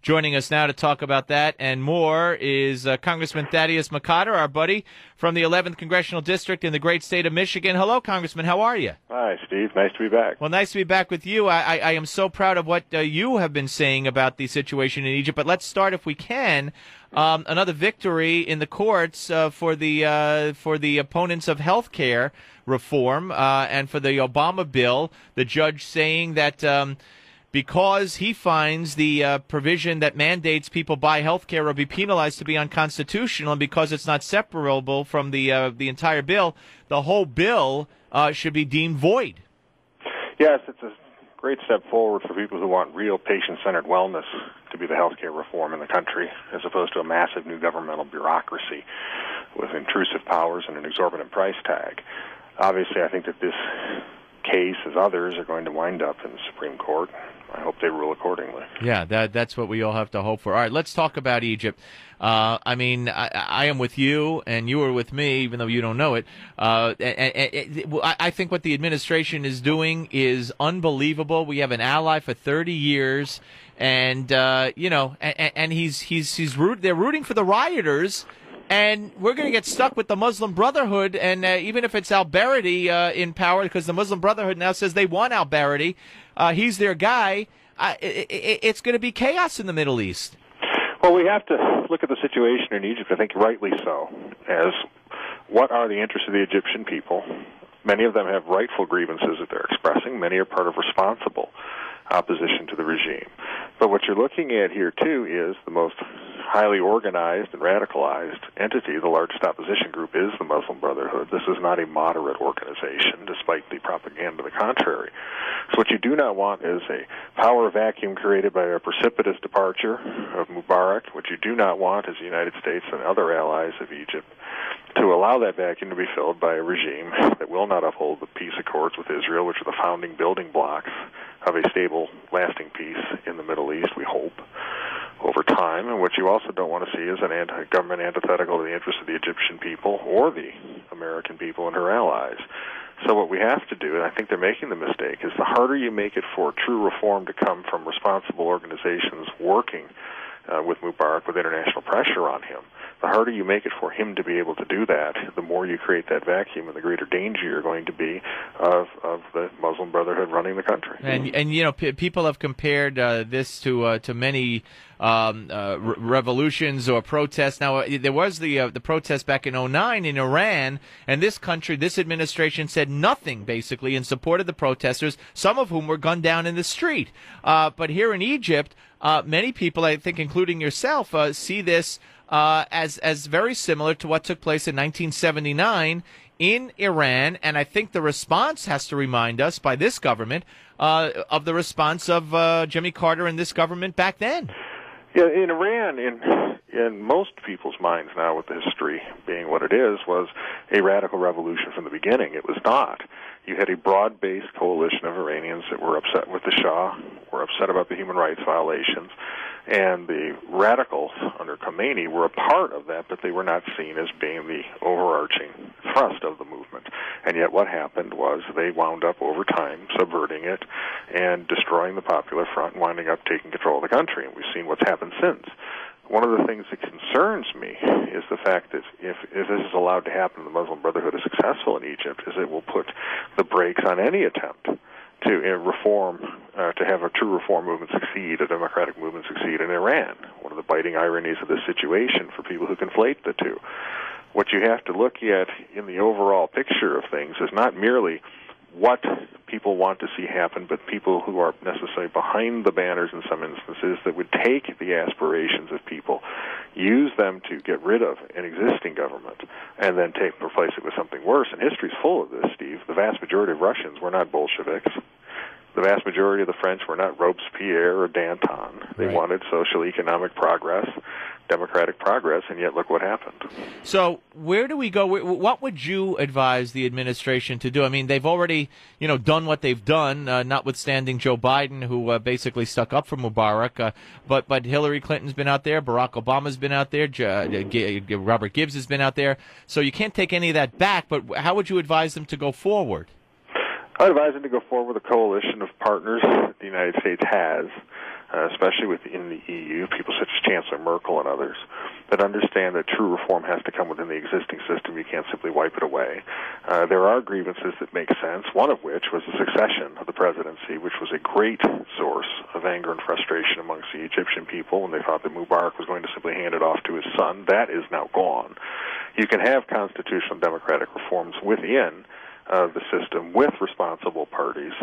Joining us now to talk about that and more is Congressman Thaddeus McCotter, our buddy from the 11th Congressional District in the great state of Michigan. Hello, Congressman. How are you? Hi, Steve. Nice to be back. Well, nice to be back with you. I am so proud of what you have been saying about the situation in Egypt. But let's start, if we can, another victory in the courts for the opponents of health care reform and for the Obama bill. The judge saying that because he finds the provision that mandates people buy health care or be penalized to be unconstitutional, and because it's not separable from the entire bill, the whole bill should be deemed void. Yes, it's a great step forward for people who want real patient-centered wellness to be the health care reform in the country, as opposed to a massive new governmental bureaucracy with intrusive powers and an exorbitant price tag. Obviously, I think that this case, as others, are going to wind up in the Supreme Court. I hope they rule accordingly. Yeah, that's what we all have to hope for. All right, let's talk about Egypt. I mean, I am with you, and you are with me, even though you don't know it. I think what the administration is doing is unbelievable. We have an ally for 30 years, and they're rooting for the rioters. And we're going to get stuck with the Muslim Brotherhood, and even if it's al-Baradi in power, because the Muslim Brotherhood now says they want al-Baradi, he's their guy, it's going to be chaos in the Middle East. Well, we have to look at the situation in Egypt, I think rightly so, as what are the interests of the Egyptian people. Many of them have rightful grievances that they're expressing. Many are part of responsible opposition to the regime. But what you're looking at here, too, is the most highly organized and radicalized entity. The largest opposition group is the Muslim Brotherhood. This is not a moderate organization, despite the propaganda to the contrary. So what you do not want is a power vacuum created by a precipitous departure of Mubarak. What you do not want is the United States and other allies of Egypt to allow that vacuum to be filled by a regime that will not uphold the peace accords with Israel, which are the founding building blocks of a stable, lasting peace in the Middle East, we hope, over time. And what you also don't want to see is a government antithetical to the interests of the Egyptian people or the American people and her allies. So what we have to do, and I think they're making the mistake, is the harder you make it for true reform to come from responsible organizations working with Mubarak, with international pressure on him, the harder you make it for him to be able to do that, the more you create that vacuum and the greater danger you're going to be of the Muslim Brotherhood running the country. And people have compared this to many revolutions or protests. Now, there was the protest back in 2009 in Iran, and this administration said nothing, basically, in support of the protesters, some of whom were gunned down in the street. But here in Egypt, many people, I think, including yourself, see this as very similar to what took place in 1979 in Iran, and I think the response has to remind us by this government of the response of Jimmy Carter and this government back then. Yeah, in Iran, in most people's minds now, with the history being what it is, was a radical revolution from the beginning. It was not. You had a broad-based coalition of Iranians that were upset with the Shah, were upset about the human rights violations, and the radicals under Khomeini were a part of that, but they were not seen as being the overarching thrust of the movement. And yet what happened was they wound up over time subverting it and destroying the Popular Front and winding up taking control of the country. And we've seen what's happened since. One of the things that concerns me is the fact that if this is allowed to happen and the Muslim Brotherhood is successful in Egypt, is it will put the brakes on any attempt to reform, to have a true reform movement succeed, a democratic movement succeed in Iran. One of the biting ironies of this situation for people who conflate the two. What you have to look at in the overall picture of things is not merely what people want to see happen, but people who are necessarily behind the banners in some instances that would take the aspirations of people, use them to get rid of an existing government, and then replace it with something worse. And history's full of this, Steve. The vast majority of Russians were not Bolsheviks. The vast majority of the French were not Robespierre or Danton. They wanted social economic progress, democratic progress, and yet look what happened. So where do we go? What would you advise the administration to do? I mean, they've already, done what they've done, notwithstanding Joe Biden, who basically stuck up for Mubarak. But Hillary Clinton's been out there, Barack Obama's been out there, Robert Gibbs has been out there. So you can't take any of that back. But how would you advise them to go forward? I would advise them to go forward with a coalition of partners that the United States has, especially within the EU, Merkel and others, that understand that true reform has to come within the existing system. You can't simply wipe it away. There are grievances that make sense, one of which was the succession of the presidency, which was a great source of anger and frustration amongst the Egyptian people when they thought that Mubarak was going to simply hand it off to his son. That is now gone. You can have constitutional democratic reforms within the system with responsible parties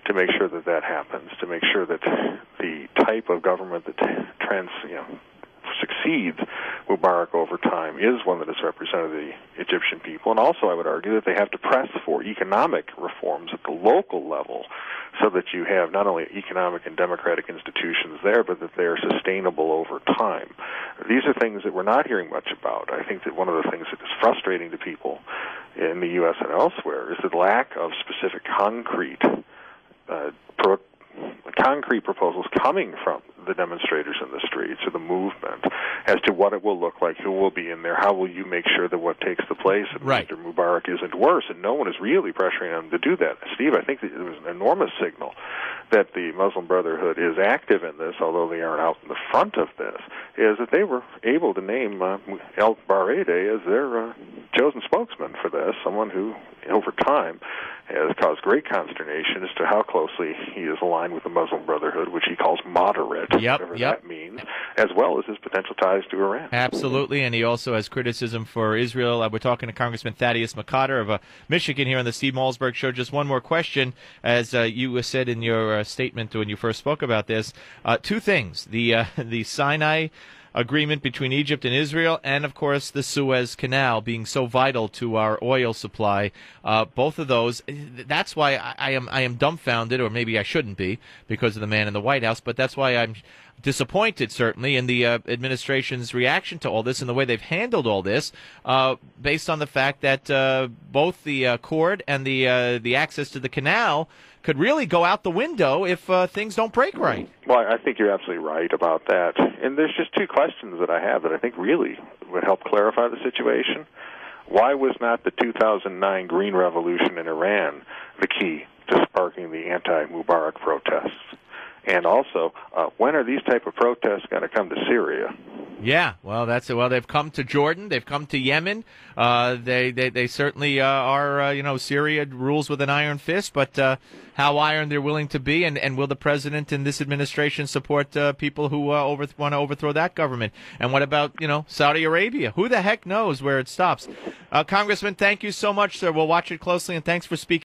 to make sure that that happens, to make sure that the type of government that succeeds Mubarak over time is one that has represented the Egyptian people. And also I would argue that they have to press for economic reforms at the local level so that you have not only economic and democratic institutions there, but that they are sustainable over time. These are things that we're not hearing much about. I think that one of the things that is frustrating to people in the U.S. and elsewhere is the lack of specific concrete proposals coming from the demonstrators in the streets or the movement as to what it will look like, who will be in there, how will you make sure that what takes the place of Mr. Mubarak isn't worse, and no one is really pressuring them to do that. Steve, I think that it was an enormous signal that the Muslim Brotherhood is active in this, although they aren't out in the front of this, is that they were able to name El Baradei as their chosen spokesman for this, someone who, over time, has caused great consternation as to how closely he is aligned with the Muslim Brotherhood, which he calls moderate, whatever that means, as well as his potential ties to Iran. Absolutely, and he also has criticism for Israel. We're talking to Congressman Thaddeus McCotter of Michigan here on the Steve Malzberg Show. Just one more question, as you said in your statement when you first spoke about this. Two things, the Sinai agreement between Egypt and Israel, and of course the Suez Canal being so vital to our oil supply. Both of those. That's why I am dumbfounded, or maybe I shouldn't be, because of the man in the White House. But that's why I'm disappointed, certainly, in the administration's reaction to all this and the way they've handled all this, based on the fact that both the accord and the access to the canal could really go out the window if things don't break right. Well, I think you're absolutely right about that. And there's just two questions that I have that I think really would help clarify the situation. Why was not the 2009 Green Revolution in Iran the key to sparking the anti-Mubarak protests? And also, when are these type of protests going to come to Syria? Yeah, well, they've come to Jordan, they've come to Yemen. They certainly are. Syria rules with an iron fist, but how iron they're willing to be, and will the president and this administration support people who want to overthrow that government? And what about Saudi Arabia? Who the heck knows where it stops? Congressman, thank you so much, sir. We'll watch it closely, and thanks for speaking.